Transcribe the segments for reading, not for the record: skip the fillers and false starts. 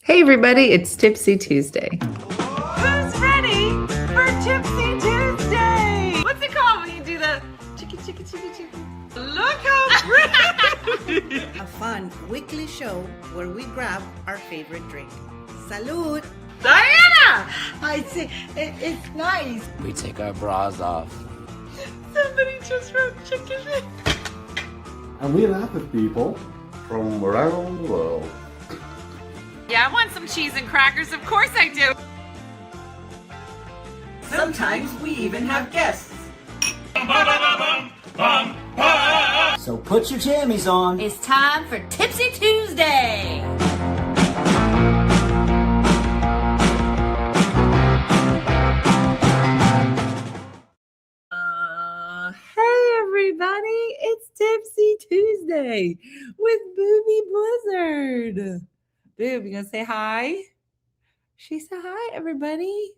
Hey everybody, it's Tipsy Tuesday. Who's ready for Tipsy Tuesday? What's it called when you do the chicky chicky chicky chicky? Look how pretty! A fun weekly show where we grab our favorite drink. Salud! Diana! I see, it's nice. We take our bras off. Somebody just wrote chicken. And we laugh at people from around the world. Yeah, I want some cheese and crackers. Of course I do. Sometimes we even have guests. So put your jammies on. It's time for Tipsy Tuesday. Hey everybody, it's Tipsy Tuesday with Booby Blizzard. Boob, you gonna say hi? She said hi, everybody.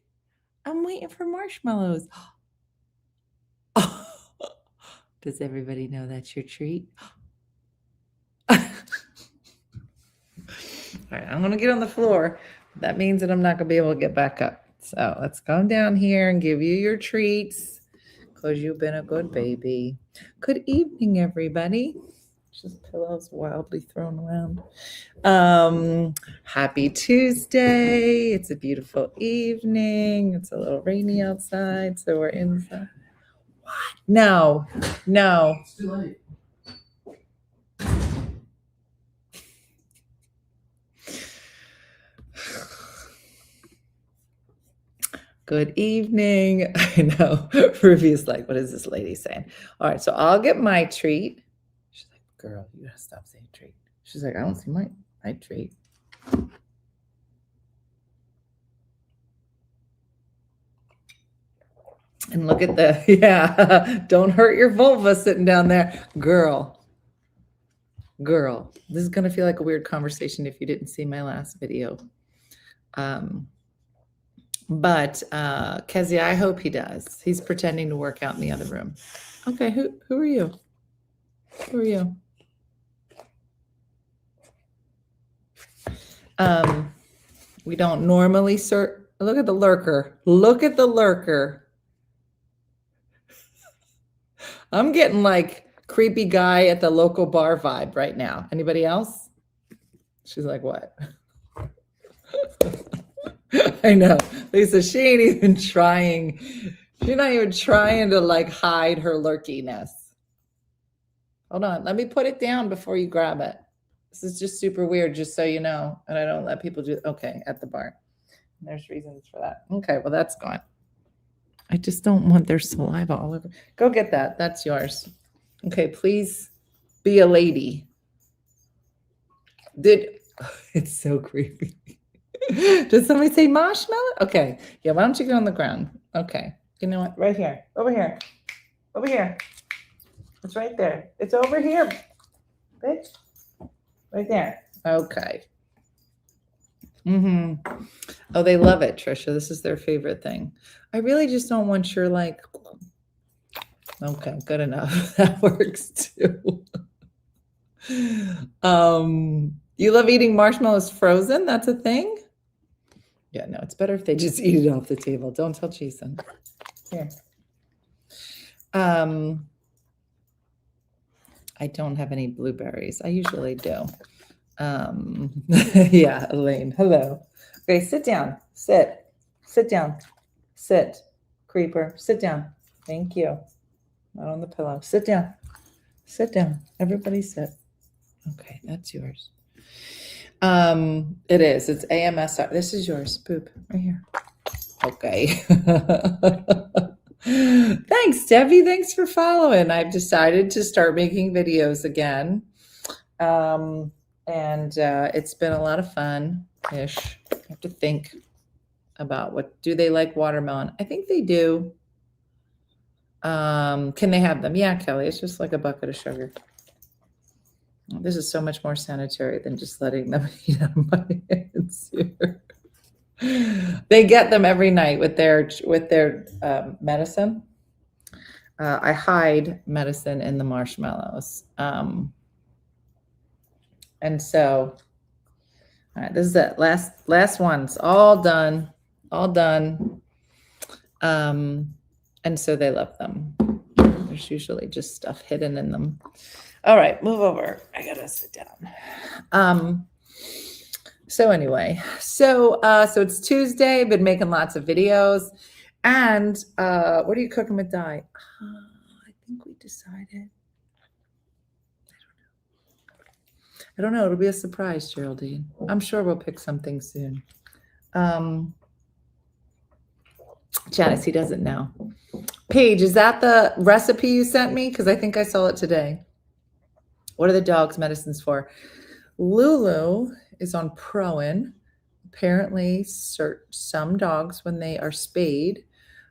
I'm waiting for marshmallows. Does everybody know that's your treat? All right, I'm gonna get on the floor. That means that I'm not gonna be able to get back up. So let's come down here and give you your treats because you've been a good baby. Good evening, everybody. Just pillows wildly thrown around. Happy Tuesday. It's a beautiful evening. It's a little rainy outside, so we're inside. What? No. It's too late. Good evening. I know. Ruby's like, what is this lady saying? All right, so I'll get my treat. She's like, girl, you gotta stop saying treat. She's like, I don't see my treat. And look at the, yeah, don't hurt your vulva sitting down there. Girl, this is going to feel like a weird conversation if you didn't see my last video. But Kezia, I hope he does. He's pretending to work out in the other room. Okay, who are you? Who are you? We don't normally serve. Look at the lurker. Look at the lurker. I'm getting like creepy guy at the local bar vibe right now. Anybody else? She's like, what? I know. Lisa, she ain't even trying. She's not even trying to like hide her lurkiness. Hold on. Let me put it down before you grab it. This is just super weird, just so you know. And I don't let people do, okay, at the bar. There's reasons for that. Okay, well, that's gone. I just don't want their saliva all over. Go get that. That's yours. Okay, please be a lady. It's so creepy. Did somebody say marshmallow? Okay. Yeah, why don't you get on the ground? Okay. You know what? Right here. Over here. Over here. It's right there. It's over here. Bitch. Right there. Okay. Oh, they love it, Trisha. This is their favorite thing. I really just don't want your like. Okay, good enough. That works too. You love eating marshmallows frozen? That's a thing? Yeah, no, it's better if they just eat it off the table. Don't tell Jason. Here. I don't have any blueberries. I usually do. Yeah, Elaine. Hello. Okay, sit down. Sit. Sit down. Sit. Creeper. Sit down. Thank you. Not on the pillow. Sit down. Sit down. Everybody sit. Okay, that's yours. It is. It's AMSR. This is yours. Boop. Right here. Okay. Thanks, Debbie. Thanks for following. I've decided to start making videos again. And it's been a lot of fun-ish. I have to think about what, do they like watermelon? I think they do. Can they have them? Yeah, Kelly, it's just like a bucket of sugar. This is so much more sanitary than just letting them eat out of my hands here. They get them every night with their medicine. I hide medicine in the marshmallows. And so All right, this is it. Last ones. All done. All done. And so they left them. There's usually just stuff hidden in them. All right, move over. I gotta sit down. So anyway, so it's Tuesday. Been making lots of videos, and what are you cooking with Di? I think we decided. I don't know. It'll be a surprise, Geraldine. I'm sure we'll pick something soon. Janice, he doesn't know. Paige, is that the recipe you sent me? Because I think I saw it today. What are the dogs' medicines for? Lulu is on Proin. Apparently, some dogs, when they are spayed,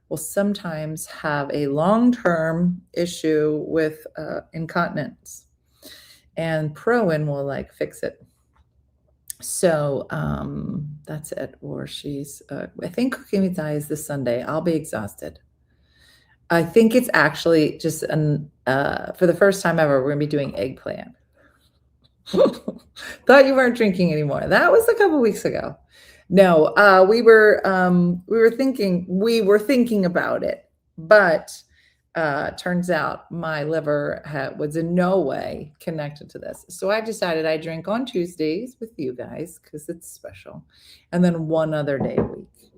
will sometimes have a long-term issue with incontinence. And Proin will like fix it. So that's it. Or she's, I think Cooking with Di is this Sunday. I'll be exhausted. I think it's actually just for the first time ever, we're gonna be doing eggplant. Thought you weren't drinking anymore. That was a couple weeks ago. No, we were thinking about it, but turns out my liver was in no way connected to this. So I decided I drink on Tuesdays with you guys because it's special, and then one other day a week,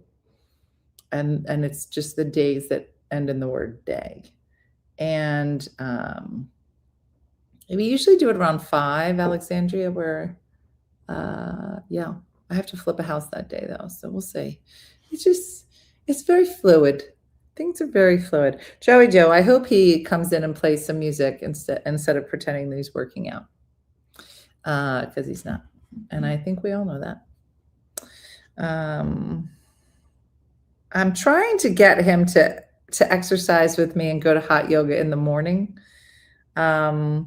and it's just the days that end in the word day. And we usually do it around 5, Alexandria, where yeah, I have to flip a house that day though, so we'll see. It's very fluid. Things are very fluid. Joey Joe, I hope he comes in and plays some music instead of pretending that he's working out, because he's not, and I think we all know that. I'm trying to get him to exercise with me and go to hot yoga in the morning. I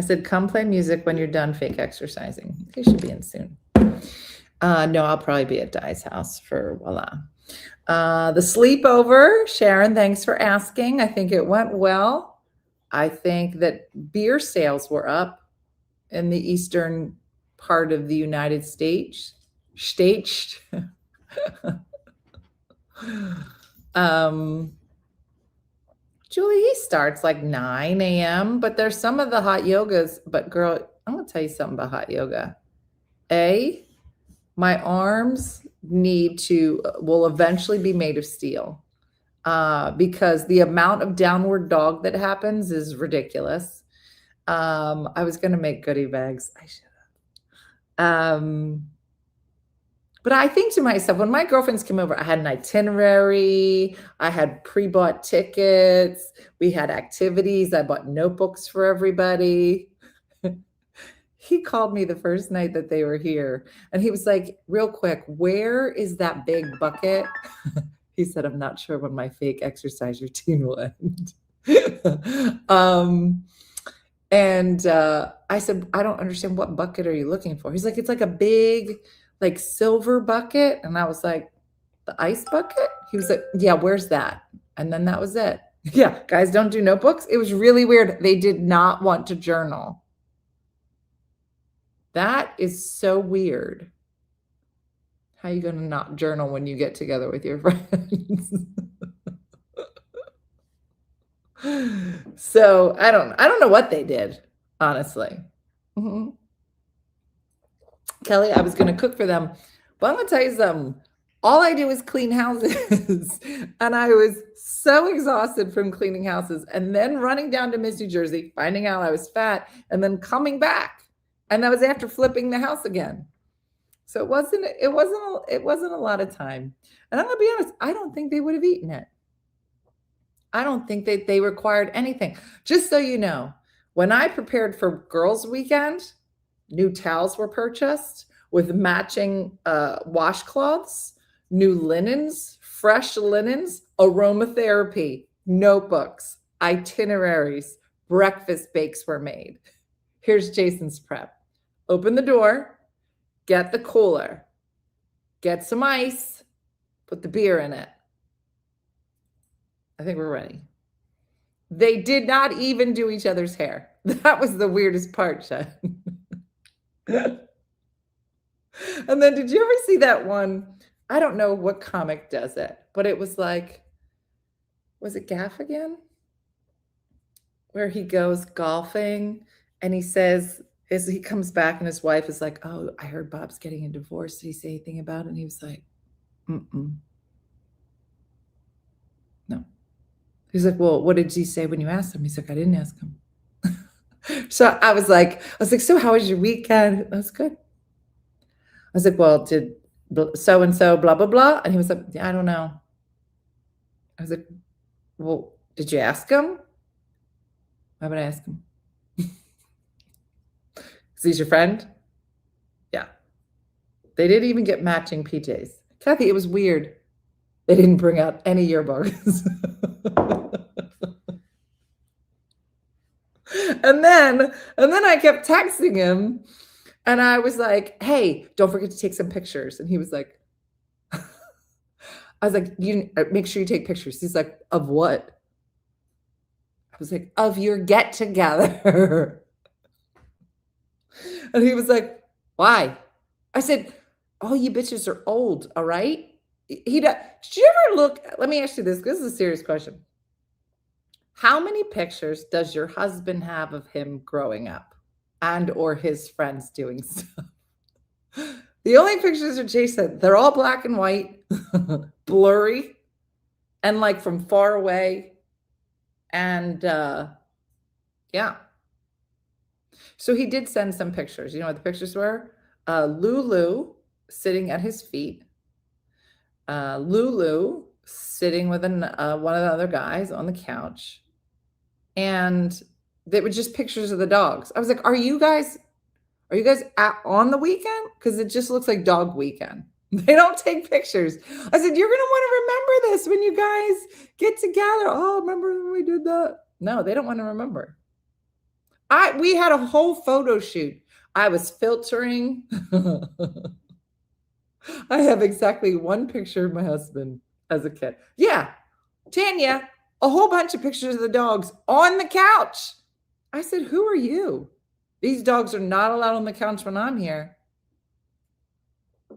said, come play music when you're done fake exercising. He should be in soon. No, I'll probably be at Di's house for voila. The sleepover, Sharon, thanks for asking. I think it went well. I think that beer sales were up in the eastern part of the United States. Julie, he starts like 9 a.m., but there's some of the hot yogas. But girl, I'm going to tell you something about hot yoga. My arms will eventually be made of steel because the amount of downward dog that happens is ridiculous. I was going to make goodie bags. I should have. But I think to myself, when my girlfriends came over, I had an itinerary. I had pre-bought tickets. We had activities. I bought notebooks for everybody. He called me the first night that they were here, and he was like, real quick, where is that big bucket? He said, I'm not sure when my fake exercise routine will end. And I said, I don't understand. What bucket are you looking for? He's like, it's like a big, like silver bucket. And I was like, the ice bucket? He was like, yeah, where's that? And then that was it. Yeah, guys don't do notebooks. It was really weird. They did not want to journal. That is so weird. How are you going to not journal when you get together with your friends? So I don't know what they did, honestly. Mm-hmm. Kelly, I was going to cook for them, but I'm going to tell you something. All I do is clean houses. And I was so exhausted from cleaning houses and then running down to Miss New Jersey, finding out I was fat, and then coming back. And that was after flipping the house again. So it wasn't a lot of time. And I'm going to be honest, I don't think they would have eaten it. I don't think that they required anything. Just so you know, when I prepared for girls' weekend, new towels were purchased with matching washcloths, new linens, fresh linens, aromatherapy, notebooks, itineraries, breakfast bakes were made. Here's Jason's prep. Open the door, get the cooler, get some ice, put the beer in it. I think we're ready. They did not even do each other's hair. That was the weirdest part, Shen. And then did you ever see that one? I don't know what comic does it, but it was like, was it Gaffigan? Where he goes golfing and he says, as he comes back and his wife is like, oh, I heard Bob's getting a divorce. Did he say anything about it? And he was like, mm-mm. No. He's like, well, what did he say when you asked him? He's like, I didn't ask him. So I was like, so how was your weekend? That was good. I was like, well, did so-and-so blah, blah, blah? And he was like, yeah, I don't know. I was like, well, did you ask him? Why would I ask him? Is he your friend? Yeah. They didn't even get matching PJs. Kathy, it was weird. They didn't bring out any yearbooks. And then I kept texting him and I was like, hey, don't forget to take some pictures. And he was like, I was like, you make sure you take pictures. He's like, of what? I was like, of your get together. And he was like, why? I said, all you bitches are old, all right? Did you ever look, let me ask you this. This is a serious question. How many pictures does your husband have of him growing up and or his friends doing stuff? The only pictures are Jason. They're all black and white, blurry, and like from far away. And yeah. So he did send some pictures. You know what the pictures were? Lulu sitting at his feet. Lulu sitting with one of the other guys on the couch. And they were just pictures of the dogs. I was like, are you guys on the weekend? Because it just looks like dog weekend. They don't take pictures. I said, you're going to want to remember this when you guys get together. Oh, remember when we did that? No, they don't want to remember. We had a whole photo shoot. I was filtering. I have exactly one picture of my husband as a kid. Yeah, Tanya, a whole bunch of pictures of the dogs on the couch. I said, who are you? These dogs are not allowed on the couch when I'm here.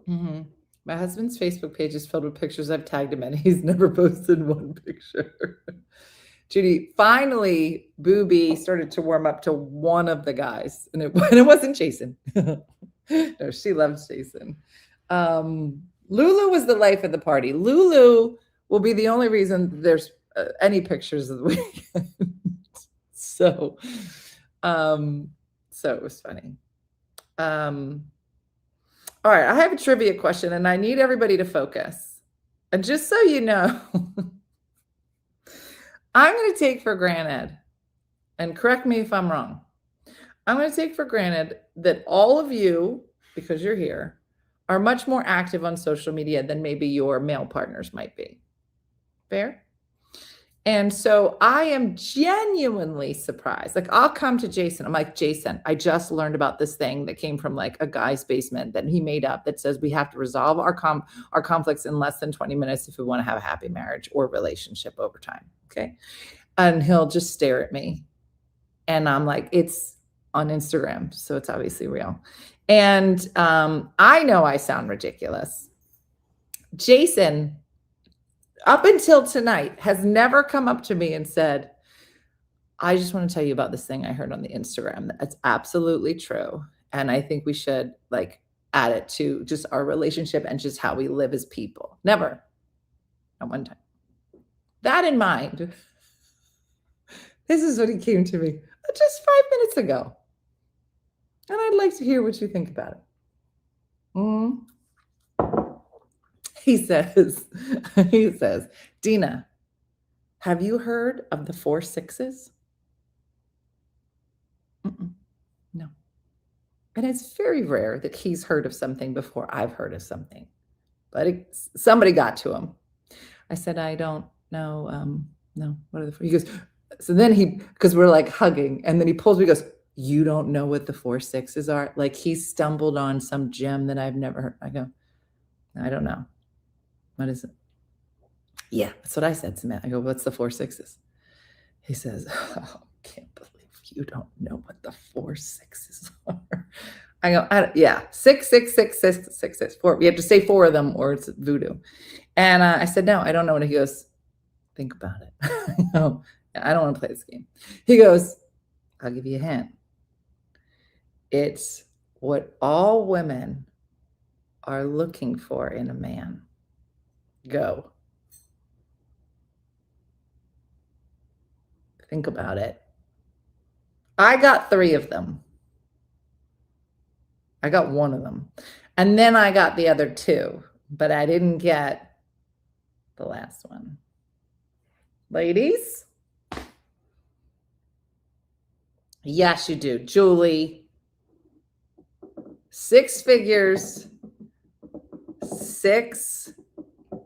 Mm-hmm. My husband's Facebook page is filled with pictures I've tagged him in. He's never posted one picture. Judy, finally, Booby started to warm up to one of the guys, and it wasn't Jason. No, she loves Jason. Lulu was the life of the party. Lulu will be the only reason there's any pictures of the weekend. So it was funny. All right, I have a trivia question, and I need everybody to focus. And just so you know, I'm going to take for granted, and correct me if I'm wrong, I'm going to take for granted that all of you, because you're here, are much more active on social media than maybe your male partners might be. Fair? And so I am genuinely surprised. Like, I'll come to Jason. I'm like, Jason, I just learned about this thing that came from like a guy's basement that he made up that says we have to resolve our conflicts in less than 20 minutes if we want to have a happy marriage or relationship over time. Okay. And he'll just stare at me. And I'm like, it's on Instagram, so it's obviously real. And I know I sound ridiculous. Jason, up until tonight, has never come up to me and said, I just want to tell you about this thing I heard on the Instagram. That's absolutely true. And I think we should like add it to just our relationship and just how we live as people. Never. Not one time. That in mind, this is what he came to me just 5 minutes ago. And I'd like to hear what you think about it. He says, Dina, have you heard of the 4 6s? No. And it's very rare that he's heard of something before I've heard of something. But somebody got to him. I said, I don't know. No, what are the 4? He goes, so then because we're like hugging, and then he pulls me, he goes, you don't know what the 4 6s are? Like he stumbled on some gem that I've never heard. I go, I don't know. What is it? Yeah, that's what I said to Matt. I go, what's the 4 6s? He says, oh, can't believe you don't know what the 4 6s are. I go, yeah, 6 6 6 6 6 6 4. We have to say 4 of them or it's voodoo. And I said, no, I don't know. And he goes, think about it. No, I don't want to play this game. He goes, I'll give you a hint. It's what all women are looking for in a man. Go. Think about it. I got 3 of them. I got 1 of them. And then I got the other 2, but I didn't get the last one. Ladies? Yes, you do. Julie. 6 figures. 6.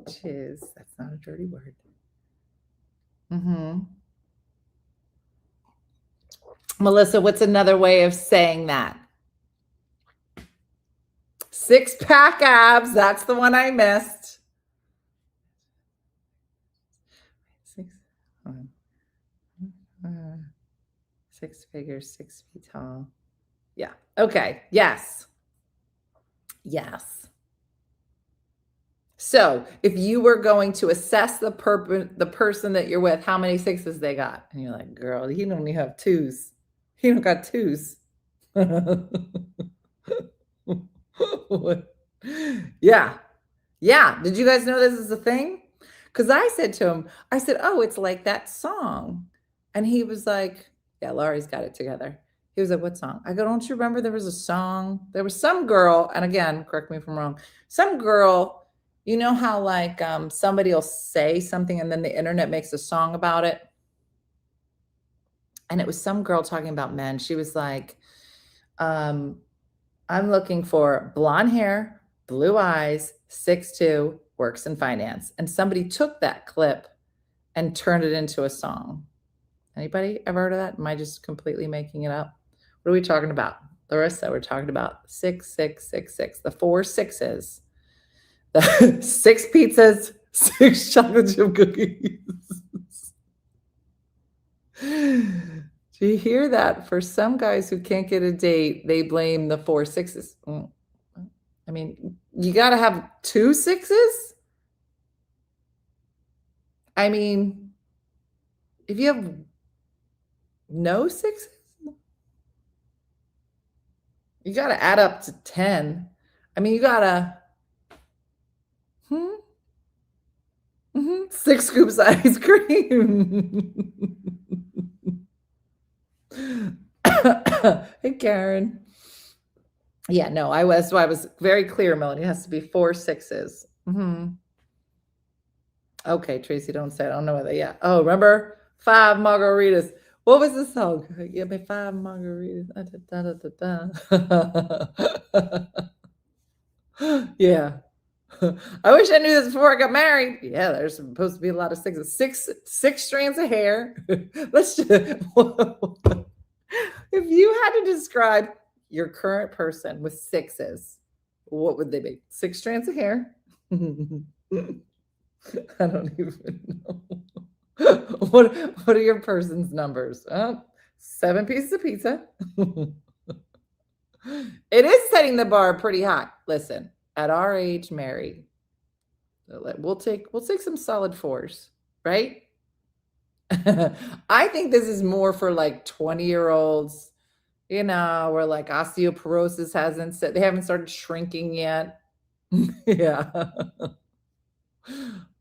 Chiz. That's not a dirty word. Melissa, what's another way of saying that? 6-pack abs. That's the one I missed. 6 figures, 6 feet tall. Yeah. Okay. Yes. Yes. So if you were going to assess the person that you're with, how many 6s they got? And you're like, girl, he don't even have 2s. He don't got 2s. What? Yeah. Yeah. Did you guys know this is a thing? Because I said to him, I said, oh, it's like that song. And he was like, yeah, Laurie's got it together. He was like, what song? I go, don't you remember there was a song? There was some girl, and again, correct me if I'm wrong, some girl, you know how like somebody will say something and then the internet makes a song about it? And it was some girl talking about men. She was like, I'm looking for blonde hair, blue eyes, 6'2", works in finance. And somebody took that clip and turned it into a song. Anybody ever heard of that? Am I just completely making it up? What are we talking about? Larissa, we're talking about 6 6 6 6. The 4 6s. The 6 pizzas, 6 chocolate chip cookies. Do you hear that? For some guys who can't get a date, they blame the 4 6s. I mean, you got to have 2 6s? I mean, if you have no 6s, you got to add up to 10. I mean, you got to 6 scoops of ice cream. Hey, Karen. Yeah, no, I was very clear, Melanie. It has to be 4 6s. Okay, Tracy, don't say it. I don't know whether, yeah. Oh, remember? 5 margaritas. What was the song? Give me 5 margaritas. Yeah. I wish I knew this before I got married. Yeah, there's supposed to be a lot of 6s. 6 strands of hair. Let's just, if you had to describe your current person with 6s, what would they be? 6 strands of hair? I don't even know. What are your person's numbers? 7 pieces of pizza. It is setting the bar pretty high. Listen, at our age, married, we'll take some solid 4s, right? I think this is more for like 20-year-olds, you know, where like osteoporosis they haven't started shrinking yet. Yeah.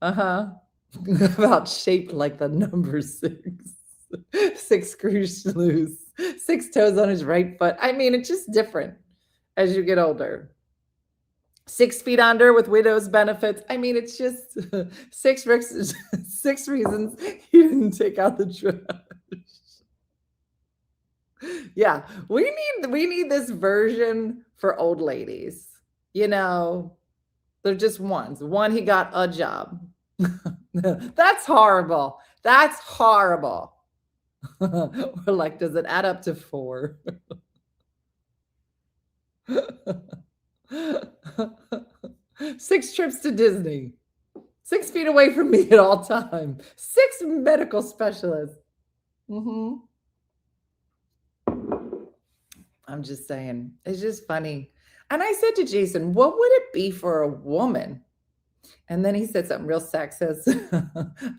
About shaped like the number 6. 6 screws loose, 6 toes on his right foot. I mean, it's just different as you get older. 6 feet under with widow's benefits. I mean, it's just 6 reasons he didn't take out the trash. Yeah, we need this version for old ladies. You know, they're just ones. One, he got a job. That's horrible. That's horrible. We're like, does it add up to 4? 6 trips to Disney. 6 feet away from me at all time. 6 medical specialists. I'm just saying, it's just funny. And I said to Jason, what would it be for a woman? And then he said something real sexist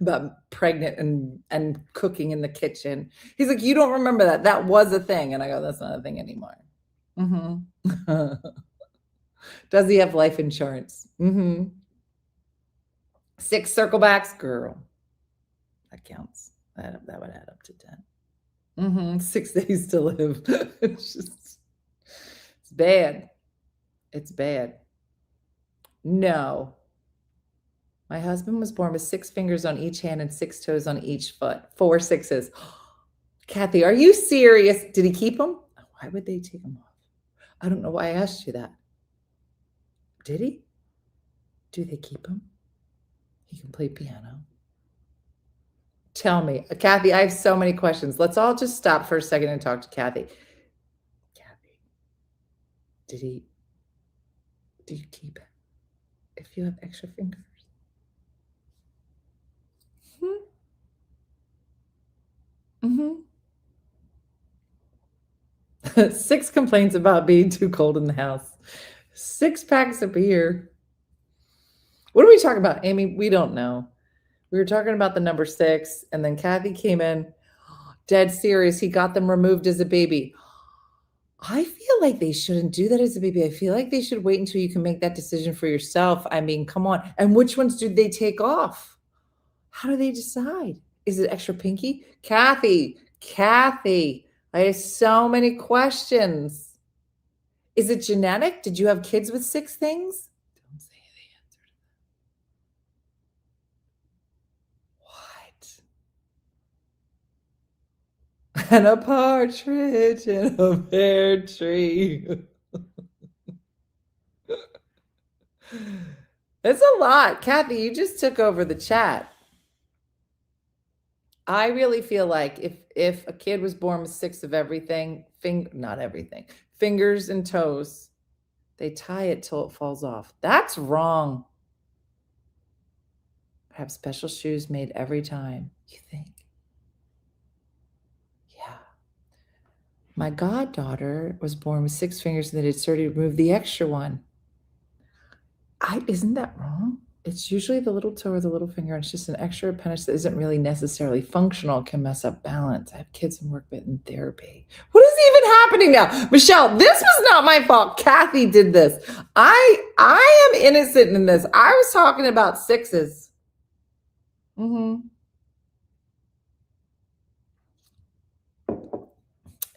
about pregnant and cooking in the kitchen. He's like, you don't remember that. That was a thing. And I go, that's not a thing anymore. Does he have life insurance? 6 circlebacks, girl. That counts. That would add up to 10. 6 days to live. It's bad. It's bad. No. My husband was born with 6 fingers on each hand and 6 toes on each foot. 4 sixes. Kathy, are you serious? Did he keep them? Why would they take them off? I don't know why I asked you that. Did he? Do they keep him? He can play piano. Tell me. Kathy, I have so many questions. Let's all just stop for a second and talk to Kathy. Kathy, do you keep it if you have extra fingers? 6 complaints about being too cold in the house. 6 packs of beer. What are we talking about, Amy? We don't know. We were talking about the number 6, and then Kathy came in, dead serious. He got them removed as a baby. I feel like they shouldn't do that as a baby. I feel like they should wait until you can make that decision for yourself. I mean, come on. And which ones do they take off? How do they decide? Is it extra pinky? Kathy, I have so many questions. Is it genetic? Did you have kids with 6 things? Don't say the answer to that. What? And a partridge in a pear tree. It's a lot. Kathy, you just took over the chat. I really feel like if a kid was born with 6 of everything, not everything, fingers and toes, they tie it till it falls off. That's wrong. Have special shoes made every time, you think? Yeah. My goddaughter was born with 6 fingers and they did surgery to remove the extra one. Isn't that wrong? It's usually the little toe or the little finger. And it's just an extra appendage that isn't really necessarily functional. It can mess up balance. I have kids in work in therapy. What is even happening now? Michelle, this was not my fault. Kathy did this. I am innocent in this. I was talking about 6s.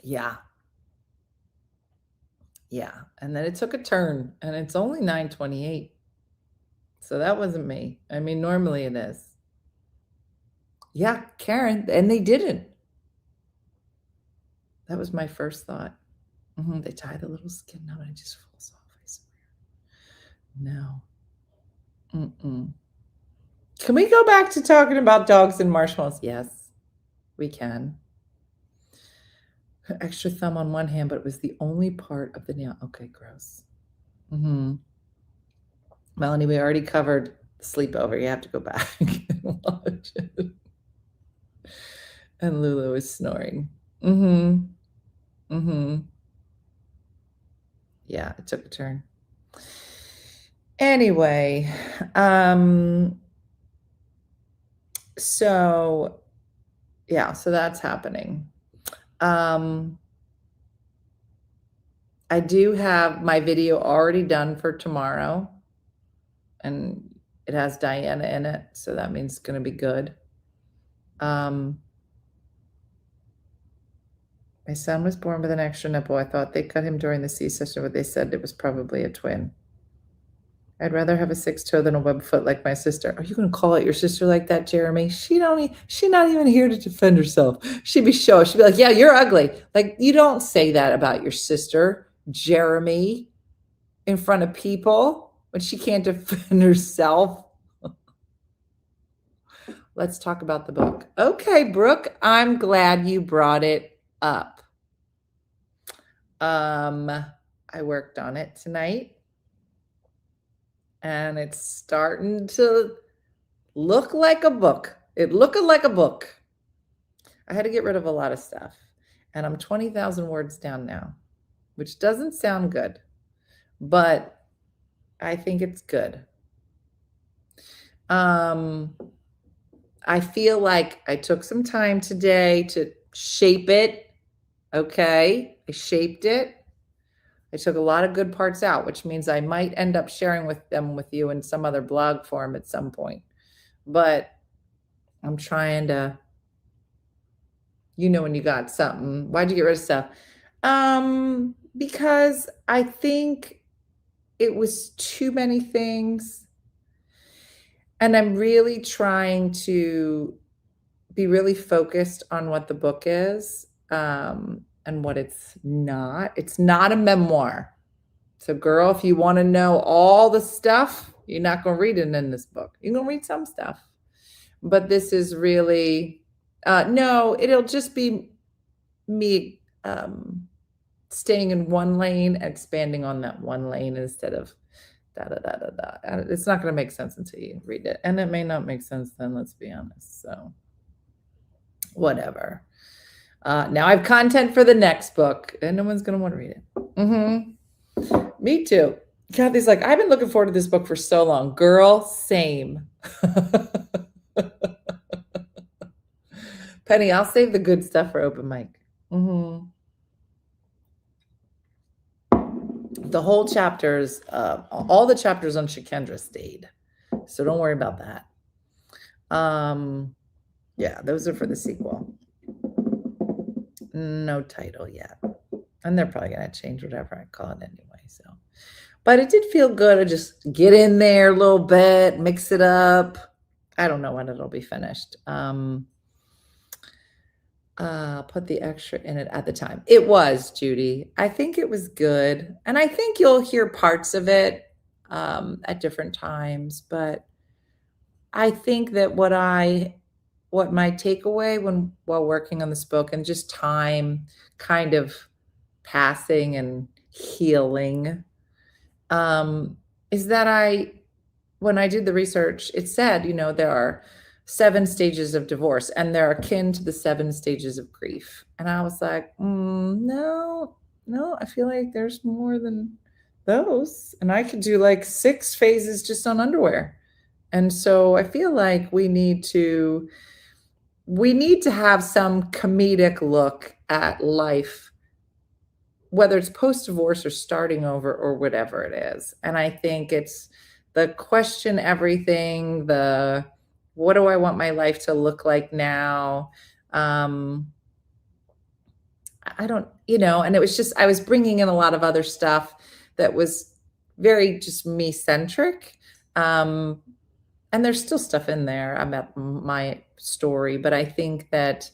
Yeah. Yeah. And then it took a turn and it's only 9:28. So that wasn't me. I mean, normally it is. Yeah, Karen, and they didn't. That was my first thought. They tie the little skin up and it just falls off, I swear. No. Can we go back to talking about dogs and marshmallows? Yes, we can. Extra thumb on one hand, but it was the only part of the nail. Okay, gross. Melanie, we already covered sleepover. You have to go back and watch it. And Lulu is snoring. Yeah, it took a turn. Anyway, so that's happening. I do have my video already done for tomorrow. And it has Diana in it, so that means it's going to be good. My son was born with an extra nipple. I thought they cut him during the C-section, but they said it was probably a twin. I'd rather have a 6 toe than a web foot like my sister. Are you going to call out your sister like that, Jeremy? She not even here to defend herself. She'd be like, yeah, you're ugly. Like, you don't say that about your sister, Jeremy, in front of people. When she can't defend herself. Let's talk about the book. Okay, Brooke, I'm glad you brought it up. I worked on it tonight. And it's starting to look like a book. It looked like a book. I had to get rid of a lot of stuff. And I'm 20,000 words down now, which doesn't sound good, but I think it's good. I feel like I took some time today to shape it. Okay. I shaped it. I took a lot of good parts out, which means I might end up sharing them with you in some other blog form at some point. But I'm trying to, when you got something. Why'd you get rid of stuff? Because I think it was too many things. And I'm really trying to be really focused on what the book is and what it's not. It's not a memoir. So, girl, if you want to know all the stuff, you're not going to read it in this book. You're going to read some stuff. But this is really, no, it'll just be me staying in one lane, expanding on that one lane instead of da-da-da-da-da. It's not going to make sense until you read it. And it may not make sense then, let's be honest. So whatever. Now I have content for the next book and no one's going to want to read it. Me too. Kathy's like, I've been looking forward to this book for so long. Girl, same. Penny, I'll save the good stuff for open mic. The whole chapters, all the chapters on Shikendra stayed. So don't worry about that. Yeah, those are for the sequel. No title yet. And they're probably going to change whatever I call it anyway. So, but it did feel good to just get in there a little bit, mix it up. I don't know when it'll be finished. Put the extra in it at the time. It was, Judy. I think it was good. And I think you'll hear parts of it at different times. But I think that what my takeaway while working on this book and just time kind of passing and healing is that when I did the research, it said, there are 7 stages of divorce and they're akin to the 7 stages of grief. And I was like, no, I feel like there's more than those. And I could do like 6 phases just on underwear. And so I feel like we need to have some comedic look at life, whether it's post-divorce or starting over or whatever it is. And I think it's the question everything, what do I want my life to look like now? I don't, and it was just, I was bringing in a lot of other stuff that was very just me-centric. And there's still stuff in there about my story, but I think that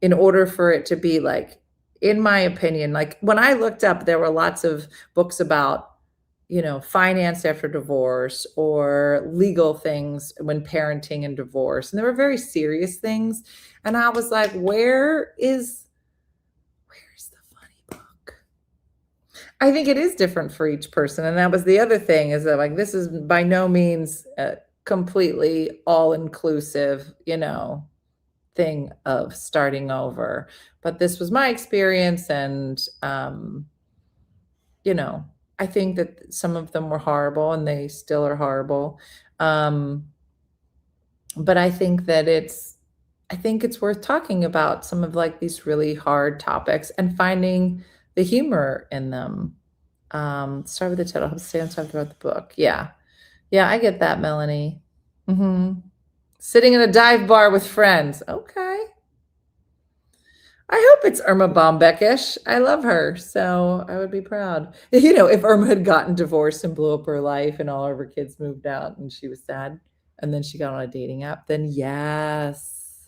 in order for it to be like, in my opinion, like when I looked up, there were lots of books about finance after divorce or legal things when parenting and divorce. And they were very serious things. And I was like, where is the funny book? I think it is different for each person. And that was the other thing is that like, this is by no means completely all-inclusive, thing of starting over. But this was my experience. And, I think that some of them were horrible and they still are horrible. But I think that it's worth talking about some of like these really hard topics and finding the humor in them. Start with the title. I'll stay on top about the book. Yeah, I get that, Melanie. Sitting in a dive bar with friends. Okay. I hope it's Irma Bombeck-ish. I love her, so I would be proud. If Irma had gotten divorced and blew up her life and all of her kids moved out and she was sad and then she got on a dating app, then yes.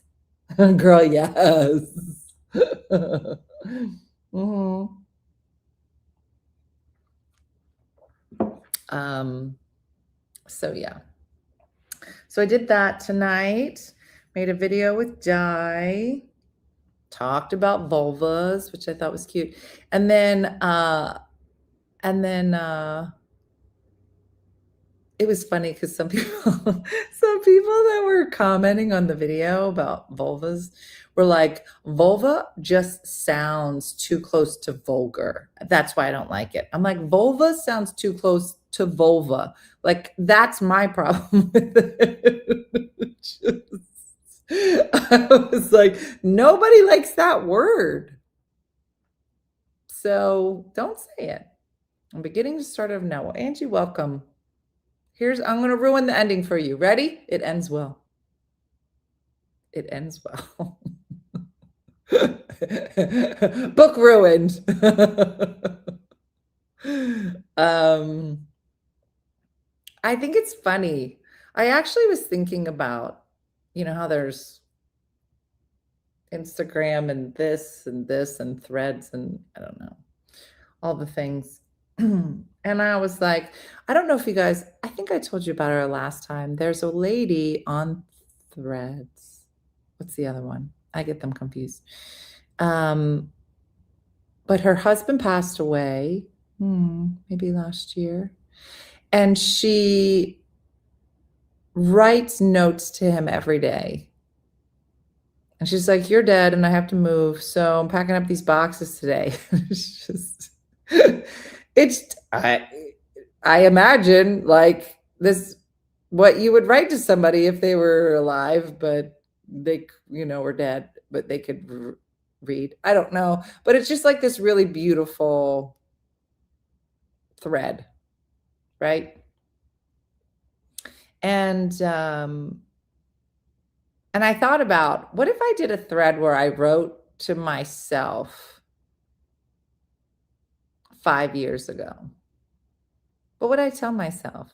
Girl, yes. So yeah. So I did that tonight. Made a video with Di. Talked about vulvas, which I thought was cute. And then it was funny because some people, some people that were commenting on the video about vulvas were like, vulva just sounds too close to vulgar. That's why I don't like it. I'm like, vulva sounds too close to vulva. Like, that's my problem with it. I was like, nobody likes that word. So don't say it. I'm beginning to start of now. Well, Angie, welcome. I'm going to ruin the ending for you. Ready? It ends well. It ends well. Book ruined. I think it's funny. I actually was thinking about, how there's Instagram and this and threads and I don't know, all the things. And I was like, I don't know if you guys, I think I told you about her last time. There's a lady on Threads. What's the other one? I get them confused. But her husband passed away, maybe last year. And she writes notes to him every day. And she's like, you're dead and I have to move. So I'm packing up these boxes today. It's just, I imagine like this, what you would write to somebody if they were alive, but they, were dead, but they could read. I don't know. But it's just like this really beautiful thread, right? And I thought about, what if I did a thread where I wrote to myself 5 years ago? What would I tell myself?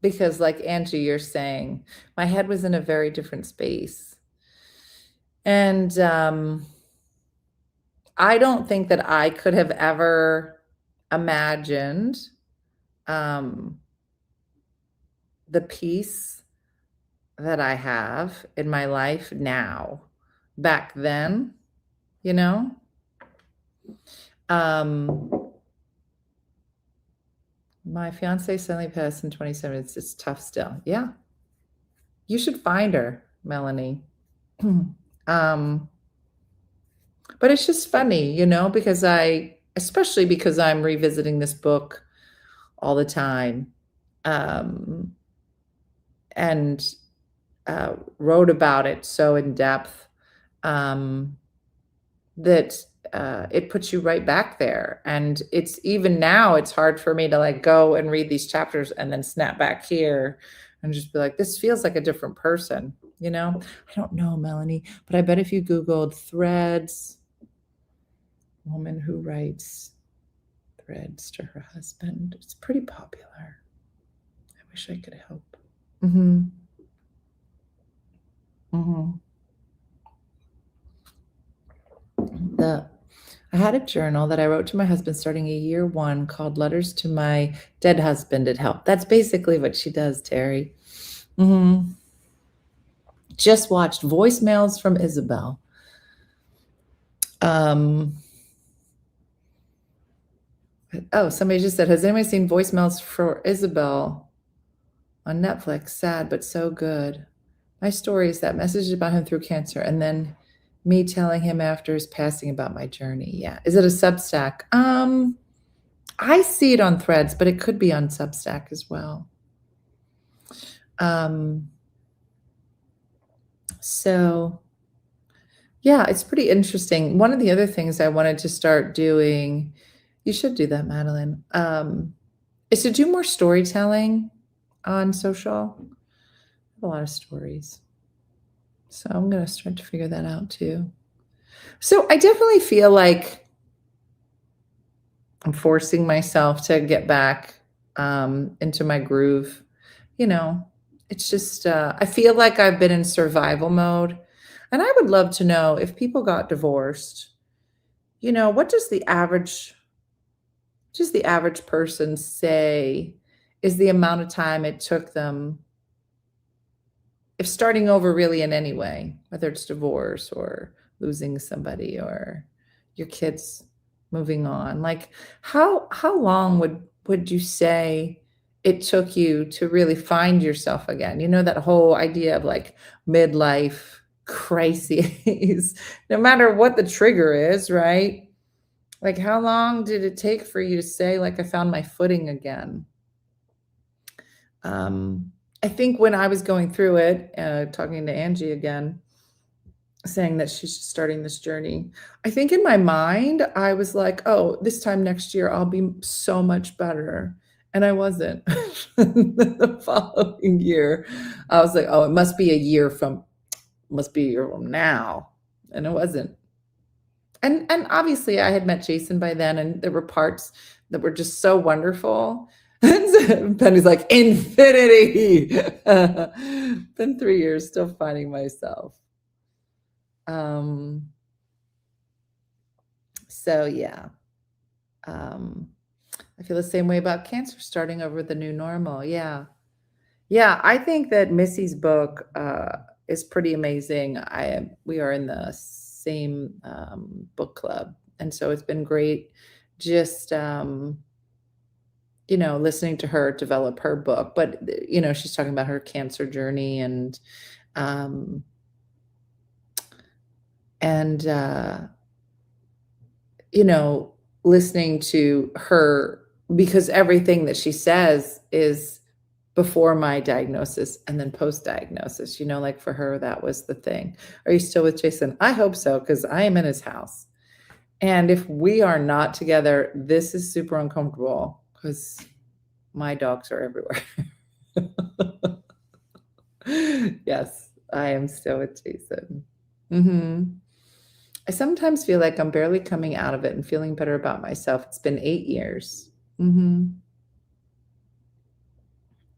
Because like Angie, you're saying, my head was in a very different space. And I don't think that I could have ever imagined the peace that I have in my life now. Back then, my fiance suddenly passed in 27. It's tough still. Yeah. You should find her, Melanie. But it's just funny, because especially because I'm revisiting this book all the time, and wrote about it so in depth, that it puts you right back there. And it's even now, it's hard for me to like go and read these chapters and then snap back here and just be like, this feels like a different person, I don't know, Melanie, but I bet if you Googled Threads, woman who writes threads to her husband, it's pretty popular. I wish I could help. I had a journal that I wrote to my husband starting a year 1 called Letters to My Dead Husband. It helped. That's basically what she does, Terry. Just watched Voicemails from Isabel. Somebody just said, has anybody seen Voicemails for Isabel on Netflix? Sad, but so good. My story is that message about him through cancer, and then me telling him after his passing about my journey. Yeah. Is it a Substack? I see it on Threads, but it could be on Substack as well. So yeah, it's pretty interesting. One of the other things I wanted to start doing, you should do that, Madeline, is to do more storytelling on social. I have a lot of stories. So I'm going to start to figure that out too. So I definitely feel like I'm forcing myself to get back into my groove. It's just, I feel like I've been in survival mode. And I would love to know if people got divorced, what does the average person say is the amount of time it took them, if starting over really in any way, whether it's divorce or losing somebody or your kids moving on? Like how long would you say it took you to really find yourself again? You know, that whole idea of like midlife crises, no matter what the trigger is, right? Like how long did it take for you to say, like, I found my footing again? I think when I was going through it, talking to Angie again, saying that she's just starting this journey, I think in my mind, I was like, oh, this time next year, I'll be so much better. And I wasn't. The following year, I was like, oh, it must be a year from now. And it wasn't. And obviously I had met Jason by then, and there were parts that were just so wonderful. And Penny's like, infinity. Been 3 years, still finding myself. So yeah. I feel the same way about cancer, starting over the new normal. Yeah. Yeah, I think that Missy's book is pretty amazing. We are in the same book club, and so it's been great just listening to her develop her book. But she's talking about her cancer journey um, and listening to her, because everything that she says is before my diagnosis and then post-diagnosis, like for her, that was the thing. Are you still with Jason? I hope so, because I am in his house. And if we are not together, this is super uncomfortable because my dogs are everywhere. Yes, I am still with Jason. I sometimes feel like I'm barely coming out of it and feeling better about myself. It's been 8 years.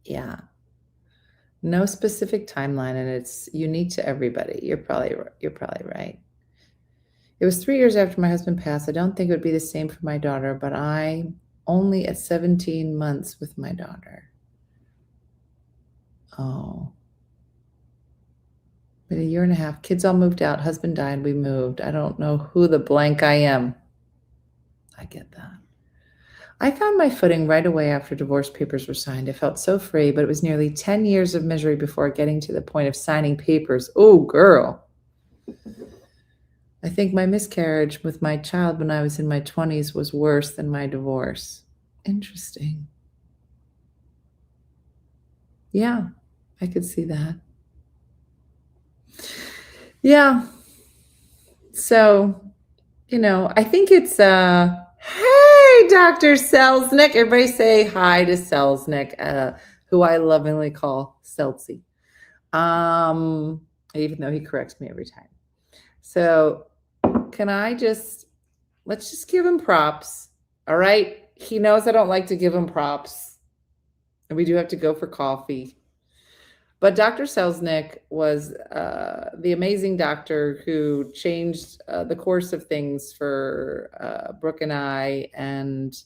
Yeah. No specific timeline, and it's unique to everybody. You're probably right. It was 3 years after my husband passed. I don't think it would be the same for my daughter, but I only at 17 months with my daughter. Oh. Been a year and a half. Kids all moved out. Husband died. We moved. I don't know who the blank I am. I get that. I found my footing right away after divorce papers were signed. I felt so free, but it was nearly 10 years of misery before getting to the point of signing papers. Oh, girl. I think my miscarriage with my child when I was in my 20s was worse than my divorce. Interesting. Yeah, I could see that. Yeah. So, I think it's hey, Dr. Selznick. Everybody say hi to Selznick, who I lovingly call Seltzy. Even though he corrects me every time. So let's just give him props. All right. He knows I don't like to give him props. And we do have to go for coffee. But Dr. Selznick was the amazing doctor who changed the course of things for Brooke and I. And,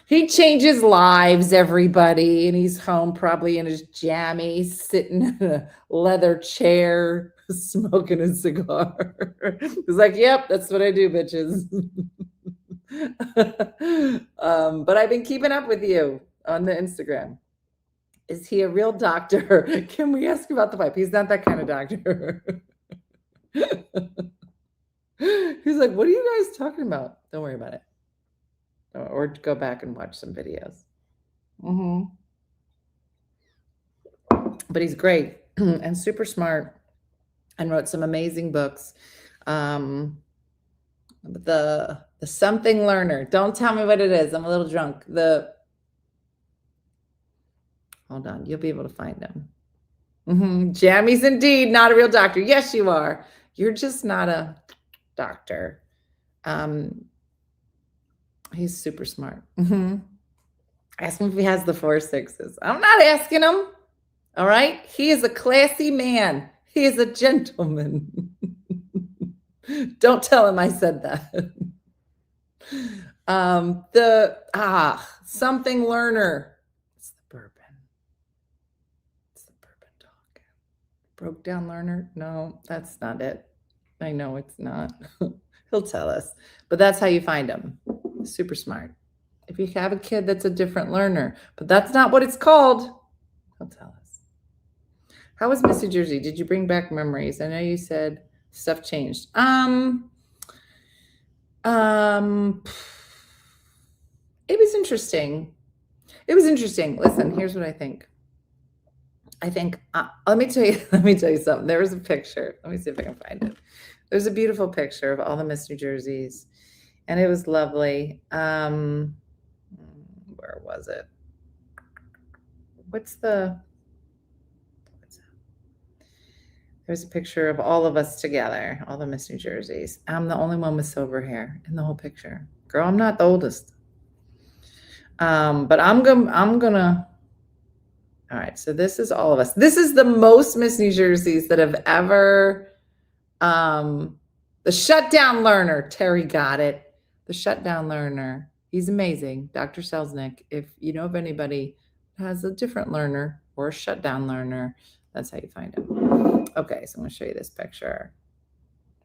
he changes lives, everybody. And he's home probably in his jammies, sitting in a leather chair, smoking a cigar. He's like, yep, that's what I do, bitches. But I've been keeping up with you on the Instagram. Is he a real doctor? Can we ask about the pipe? He's not that kind of doctor. He's like, what are you guys talking about? Don't worry about it. Or go back and watch some videos. But he's great and super smart and wrote some amazing books. The something learner. Don't tell me what it is. I'm a little drunk. Hold on. You'll be able to find him. Jammies indeed. Not a real doctor. Yes, you are. You're just not a doctor. He's super smart. Ask him if he has the 4 6s. I'm not asking him. All right. He is a classy man. He is a gentleman. Don't tell him I said that. Something learner. It's the bourbon. It's the bourbon talk. Broke down learner. No, that's not it. I know it's not. He'll tell us. But that's how you find them. Super smart. If you have a kid that's a different learner, but that's not what it's called, he'll tell us. How was Miss New Jersey? Did you bring back memories? I know you said stuff changed. It was interesting. It was interesting. Listen, here's what I think. Let me tell you something. There was a picture. Let me see if I can find it. There's a beautiful picture of all the Miss New Jerseys, and it was lovely. Where was it? There's a picture of all of us together, all the Miss New Jerseys. I'm the only one with silver hair in the whole picture. Girl, I'm not the oldest. But I'm gonna. All right, so this is all of us. This is the most Miss New Jerseys that have ever. The shutdown learner, Terry got it. The shutdown learner. He's amazing. Dr. Selznick. If you know of anybody who has a different learner or a shutdown learner, that's how you find him. Okay, so I'm going to show you this picture.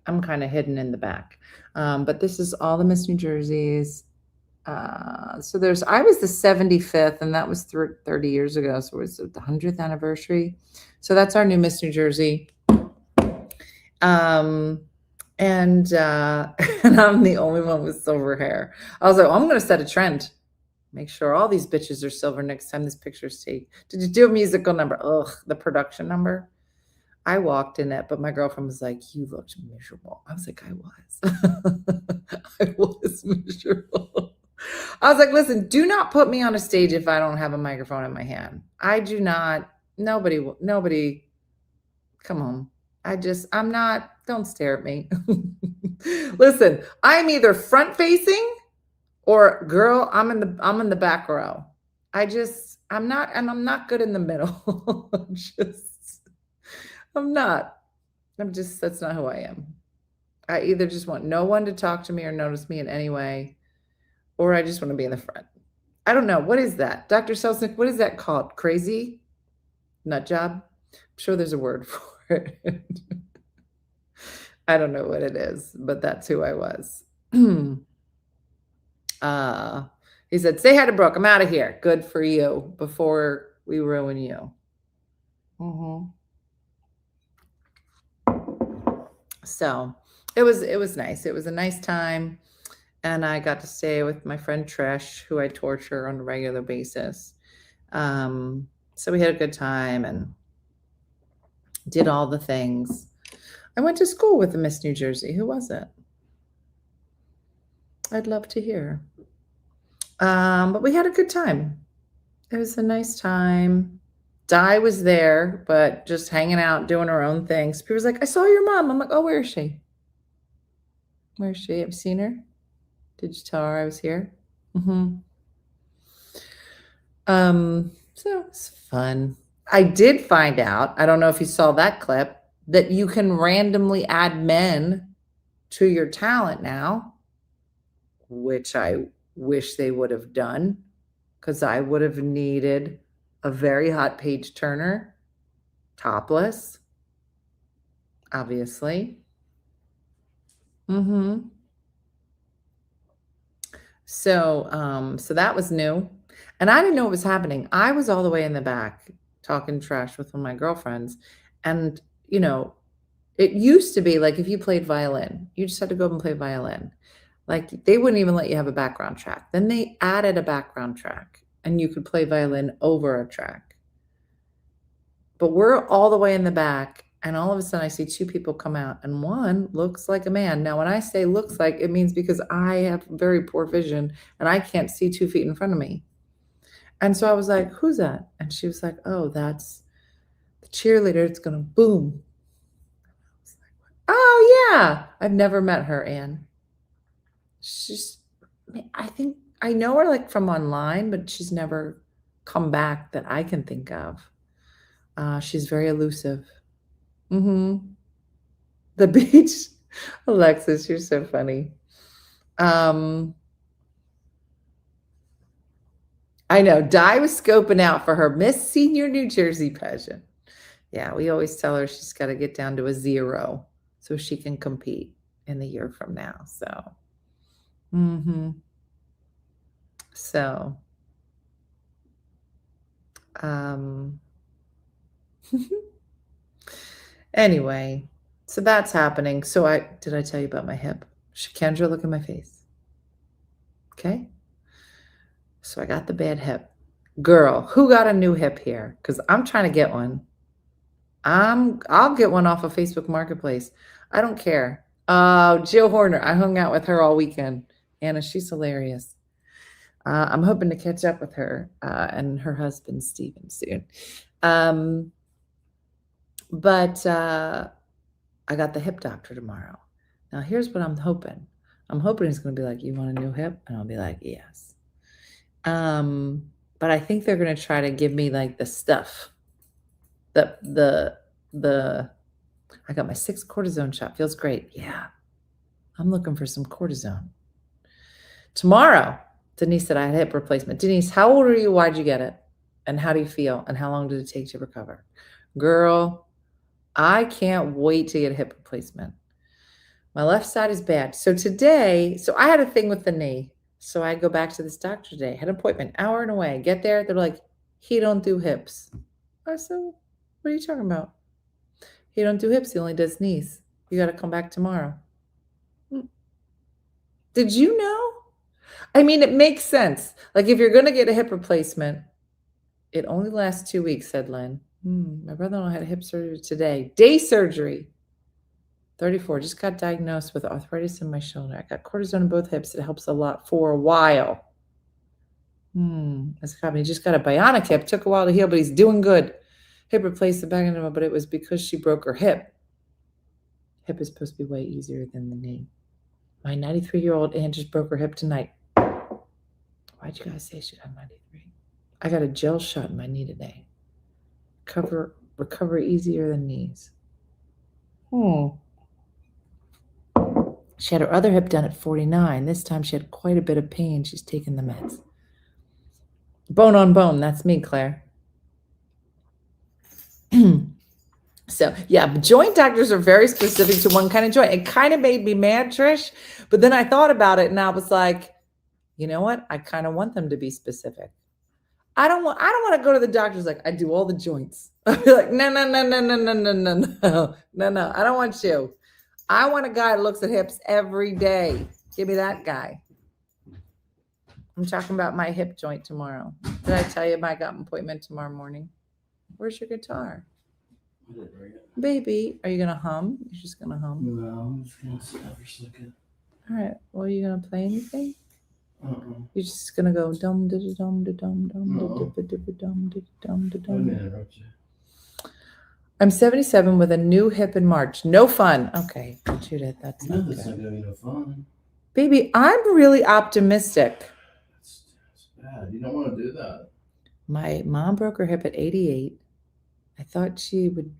I'm kind of hidden in the back. But this is all the Miss New Jerseys. So I was the 75th, and that was 30 years ago. So it was the 100th anniversary. So that's our new Miss New Jersey. And I'm the only one with silver hair. I was like, I'm going to set a trend. Make sure all these bitches are silver next time this picture's taken. Did you do a musical number? Ugh, the production number. I walked in it, but my girlfriend was like, you looked miserable. I was like, I was. I was miserable. I was like, listen, do not put me on a stage if I don't have a microphone in my hand. I do not. Nobody. Come on. I'm not. Don't stare at me. Listen, I'm either front facing or girl, I'm in the back row. I'm not, and I'm not good in the middle. That's not who I am. I either just want no one to talk to me or notice me in any way, or I just want to be in the front. I don't know. What is that? Dr. Selznick, what is that called? Crazy? Nut job? I'm sure there's a word for it. I don't know what it is, but that's who I was. He said, say hi to Brooke. I'm out of here. Good for you before we ruin you. So it was nice. It was a nice time. And I got to stay with my friend Trish, who I torture on a regular basis. So we had a good time and did all the things. I went to school with the Miss New Jersey. Who was it? I'd love to hear. But we had a good time. It was a nice time. Di was there, but just hanging out, doing her own things. People was like, I saw your mom. I'm like, oh, where is she? Where is she? Have you seen her? Did you tell her I was here? So it's fun. I did find out, I don't know if you saw that clip, that you can randomly add men to your talent now, which I wish they would have done, because I would have needed a very hot page turner, topless, obviously. So that was new. And I didn't know what was happening. I was all the way in the back talking trash with one of my girlfriends. And, you know, it used to be like if you played violin, you just had to go up and play violin. Like they wouldn't even let you have a background track. Then they added a background track and you could play violin over a track. But we're all the way in the back. And all of a sudden I see two people come out and one looks like a man. Now, when I say looks like, it means because I have very poor vision and I can't see 2 feet in front of me. And so I was like, who's that? And she was like, oh, that's the cheerleader. It's going to boom. I was like, oh, yeah. I've never met her, Anne. I think I know her like from online, but she's never come back that I can think of. She's very elusive. The beach. Alexis, you're so funny. I know. Di was scoping out for her Miss Senior New Jersey pageant. Yeah, we always tell her she's got to get down to a 0 so she can compete in the year from now. So, so, anyway, so that's happening. So did I tell you about my hip? Kendra, look at my face. Okay. So I got the bad hip. Girl, who got a new hip here? Because I'm trying to get one. I'll get one off of Facebook Marketplace. I don't care. Jill Horner. I hung out with her all weekend. Anna, she's hilarious. I'm hoping to catch up with her and her husband Steven soon. But I got the hip doctor tomorrow. Now here's what I'm hoping. I'm hoping he's going to be like, "You want a new hip?" And I'll be like, "Yes." But I think they're going to try to give me like the stuff. I got my 6th cortisone shot. Feels great. Yeah. I'm looking for some cortisone. Tomorrow, Denise said I had hip replacement. Denise, how old are you? Why'd you get it? And how do you feel? And how long did it take to recover? Girl, I can't wait to get a hip replacement. My left side is bad. So today, I had a thing with the knee. So I go back to this doctor today. Had an appointment, hour and away. Get there, they're like, he don't do hips. I said, what are you talking about? He don't do hips. He only does knees. You got to come back tomorrow. Did you know? I mean, it makes sense. Like if you're going to get a hip replacement, it only lasts 2 weeks, said Len. My brother-in-law had a hip surgery today. Day surgery. 34. Just got diagnosed with arthritis in my shoulder. I got cortisone in both hips. It helps a lot for a while. That's happening. He just got a bionic hip. Took a while to heal, but he's doing good. Hip replaced the back end of it, but it was because she broke her hip. Hip is supposed to be way easier than the knee. My 93-year-old aunt just broke her hip tonight. Why'd you guys say she got 93? I got a gel shot in my knee today. Recover easier than knees. She had her other hip done at 49. This time she had quite a bit of pain. She's taking the meds. Bone on bone. That's me, Claire. So, yeah, joint doctors are very specific to one kind of joint. It kind of made me mad, Trish. But then I thought about it and I was like, you know what? I kind of want them to be specific. I don't want to go to the doctors like I do all the joints. I'd be like, no. I don't want you. I want a guy that looks at hips every day. Give me that guy. I'm talking about my hip joint tomorrow. Did I tell you I got an appointment tomorrow morning? Where's your guitar? Baby, are you going to hum? You're just going to hum? No, I'm just going to sit down for a second. All right. Well, are you going to play anything? You're just going to go dum da dum da dum dum da dum da dum da dum. I'm 77 with a new hip in March. No fun. Okay, Judith, that's not good. That's not going to be no fun. Baby, I'm really optimistic. That's bad. You don't want to do that. My mom broke her hip at 88. I thought she would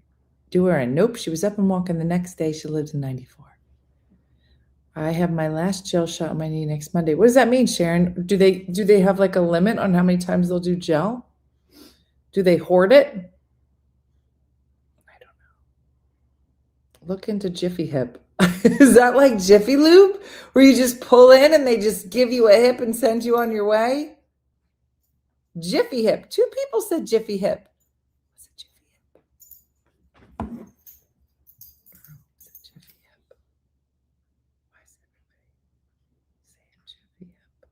do her, and nope, she was up and walking the next day. She lived in 94. I have my last gel shot on my knee next Monday. What does that mean, Sharon? Do they have like a limit on how many times they'll do gel? Do they hoard it? I don't know. Look into Jiffy Hip. Is that like Jiffy Lube, where you just pull in and they just give you a hip and send you on your way? Jiffy Hip. 2 people said Jiffy Hip. What's a Jiffy Hip? What's a Jiffy Hip? Why is everybody saying Jiffy Hip?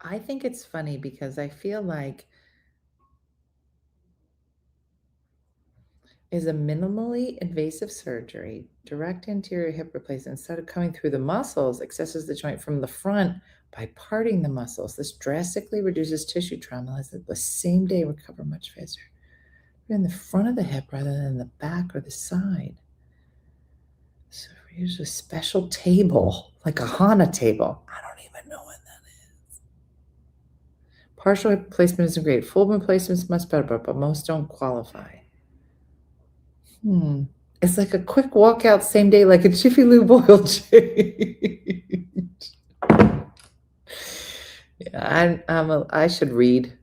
I think it's funny because I feel like is a minimally invasive surgery, direct anterior hip replacement. Instead of coming through the muscles, accesses the joint from the front by parting the muscles. This drastically reduces tissue trauma, lets it the same day recover much faster. We're in the front of the hip rather than the back or the side. So we use a special table, like a HANA table. I don't even know what that is. Partial hip replacement isn't great. Full replacement is much better, but most don't qualify. It's like a quick walkout same day, like a Jiffy Lube oil change. Yeah, I should read.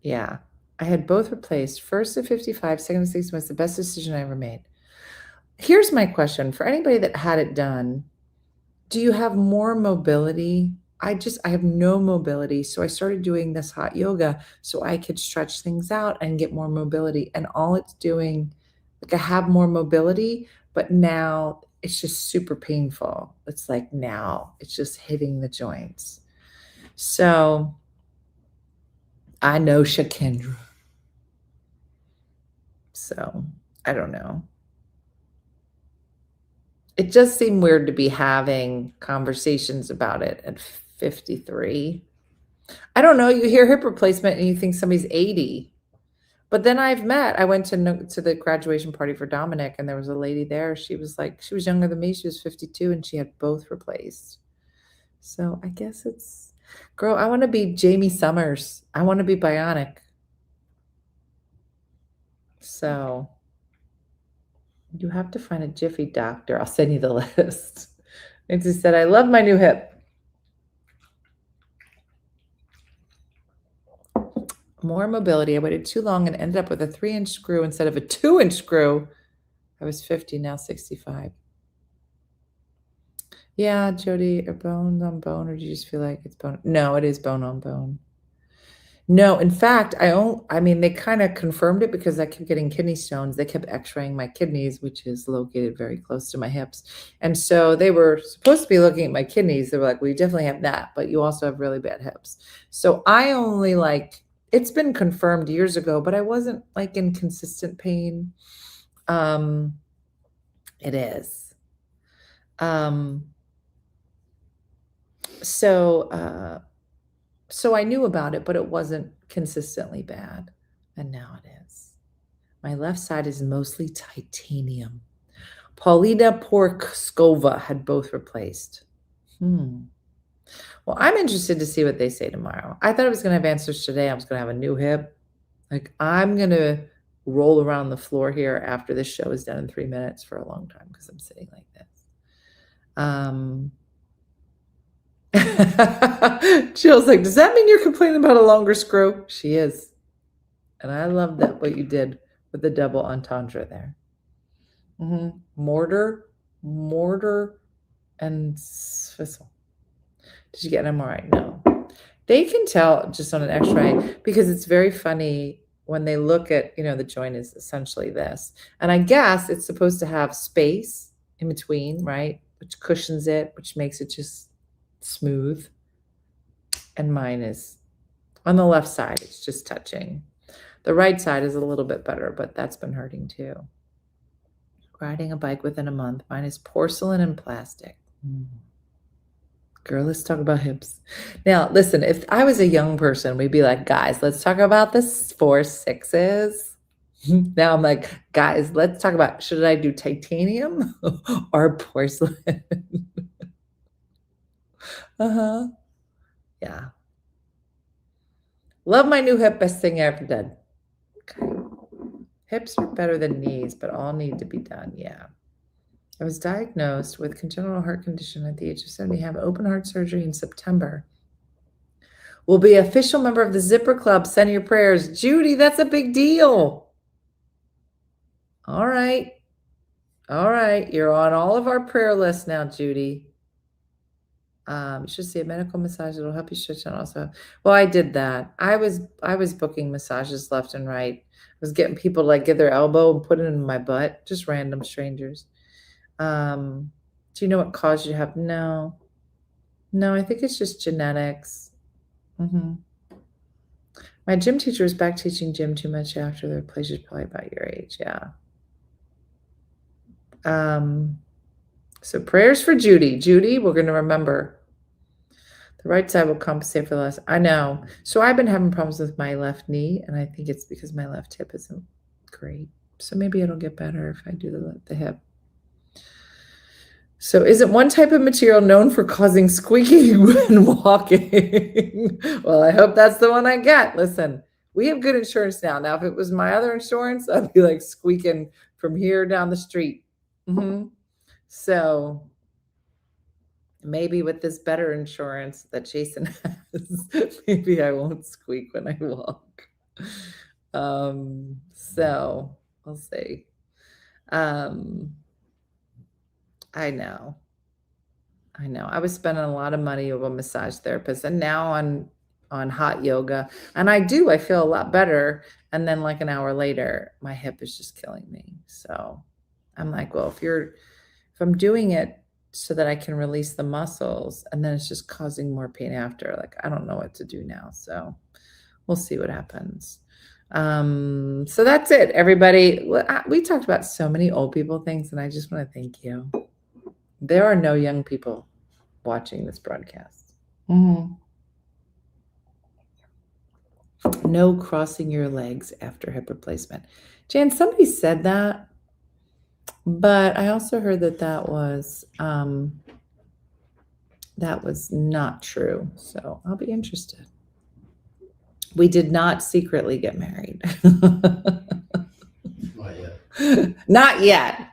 Yeah, I had both replaced. First at 55, second at 60 was the best decision I ever made. Here's my question for anybody that had it done. Do you have more mobility? I have no mobility. So I started doing this hot yoga so I could stretch things out and get more mobility. And all it's doing, like I have more mobility, but now it's just super painful. It's like now it's just hitting the joints. So I know Shakendra. So I don't know. It just seemed weird to be having conversations about it at 53. I don't know. You hear hip replacement and you think somebody's 80. But then I went to the graduation party for Dominic, and there was a lady there. She was younger than me. She was 52 and she had both replaced. So I guess it's, girl, I want to be Jamie Summers. I want to be bionic. So you have to find a Jiffy doctor. I'll send you the list. And she said, I love my new hip. More mobility. I waited too long and ended up with a 3-inch screw instead of a 2-inch screw. I was 50, now 65. Yeah, Jody, are bone on bone, or do you just feel like it's bone? No, it is bone on bone. No, in fact, they kind of confirmed it because I kept getting kidney stones. They kept x-raying my kidneys, which is located very close to my hips. And so they were supposed to be looking at my kidneys. They were like, well, you definitely have that, but you also have really bad hips. So I only it's been confirmed years ago, but I wasn't like in consistent pain. It is. So I knew about it, but it wasn't consistently bad. And now it is. My left side is mostly titanium. Paulina Porskova had both replaced. Well, I'm interested to see what they say tomorrow. I thought I was going to have answers today. I was going to have a new hip. Like, I'm going to roll around the floor here after this show is done in 3 minutes for a long time because I'm sitting like this. Jill's like, does that mean you're complaining about a longer screw? She is. And I love that what you did with the double entendre there. Mortar, and Swizzle. Did you get an MRI? No. They can tell just on an x-ray because it's very funny when they look at, the joint is essentially this. And I guess it's supposed to have space in between, right? Which cushions it, which makes it just smooth. And mine is on the left side, it's just touching. The right side is a little bit better, but that's been hurting too. Riding a bike within a month. Mine is porcelain and plastic. Girl, let's talk about hips. Now, listen, if I was a young person, we'd be like, guys, let's talk about the 4-6s. Now I'm like, guys, let's talk about, should I do titanium or porcelain? Yeah. Love my new hip, best thing I ever did. Okay. Hips are better than knees, but all need to be done. Yeah. I was diagnosed with congenital heart condition at the age of 70. Have open heart surgery in September. Will be official member of the Zipper Club. Send your prayers. Judy, that's a big deal. All right. You're on all of our prayer lists now, Judy. You should see a medical massage that'll help you stretch out also. Well, I did that. I was booking massages left and right. I was getting people to give their elbow and put it in my butt, just random strangers. Do you know what caused you to have? No, I think it's just genetics. My gym teacher was back teaching gym too much after their place is probably about your age. Yeah. So prayers for Judy. Judy, we're going to remember. The right side will compensate for the left. I know. So I've been having problems with my left knee, and I think it's because my left hip isn't great. So maybe it'll get better if I do the hip. So isn't one type of material known for causing squeaking when walking? Well, I hope that's the one I get. Listen, we have good insurance now. Now, if it was my other insurance, I'd be like squeaking from here down the street. So maybe with this better insurance that Jason has, maybe I won't squeak when I walk. So we'll see. I know. I was spending a lot of money with a massage therapist and now on hot yoga. And I feel a lot better. And then like an hour later, my hip is just killing me. So I'm like, well, if I'm doing it so that I can release the muscles and then it's just causing more pain after, like I don't know what to do now. So we'll see what happens. So that's it, everybody. We talked about so many old people things, and I just want to thank you. There are no young people watching this broadcast. No crossing your legs after hip replacement. Jan, somebody said that, but I also heard that was not true. So I'll be interested. We did not secretly get married. Not yet. Not yet.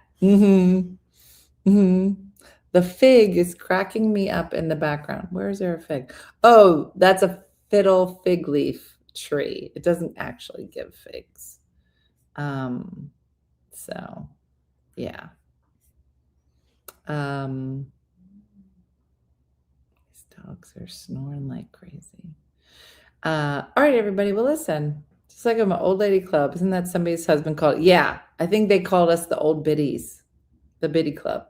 The fig is cracking me up in the background. Where is there a fig? Oh, that's a fiddle fig leaf tree. It doesn't actually give figs. So yeah. These dogs are snoring like crazy. All right, everybody. Well, listen. Just like I'm an old lady club. Isn't that somebody's husband called? Yeah, I think they called us the old biddies, the biddy club.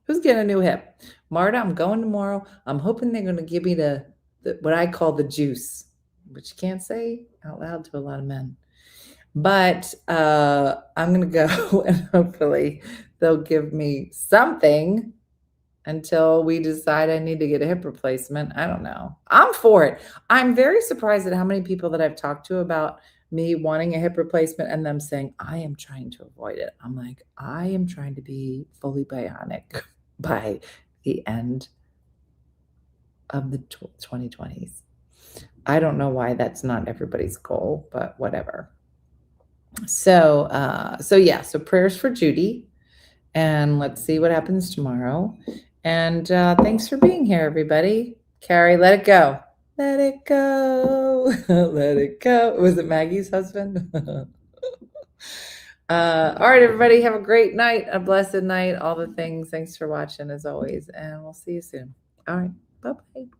Who's getting a new hip? Marta, I'm going tomorrow. I'm hoping they're going to give me the what I call the juice, which you can't say out loud to a lot of men. But I'm going to go and hopefully they'll give me something until we decide I need to get a hip replacement. I don't know. I'm for it. I'm very surprised at how many people that I've talked to about me wanting a hip replacement and them saying, I am trying to avoid it. I'm like, I am trying to be fully bionic by the end of the 2020s. I don't know why that's not everybody's goal, but whatever. So prayers for Judy, and let's see what happens tomorrow. And thanks for being here, everybody. Carrie, let it go. Let it go. Let it go. Was it Maggie's husband? All right, everybody. Have a great night, a blessed night, all the things. Thanks for watching as always. And we'll see you soon. All right. Bye-bye.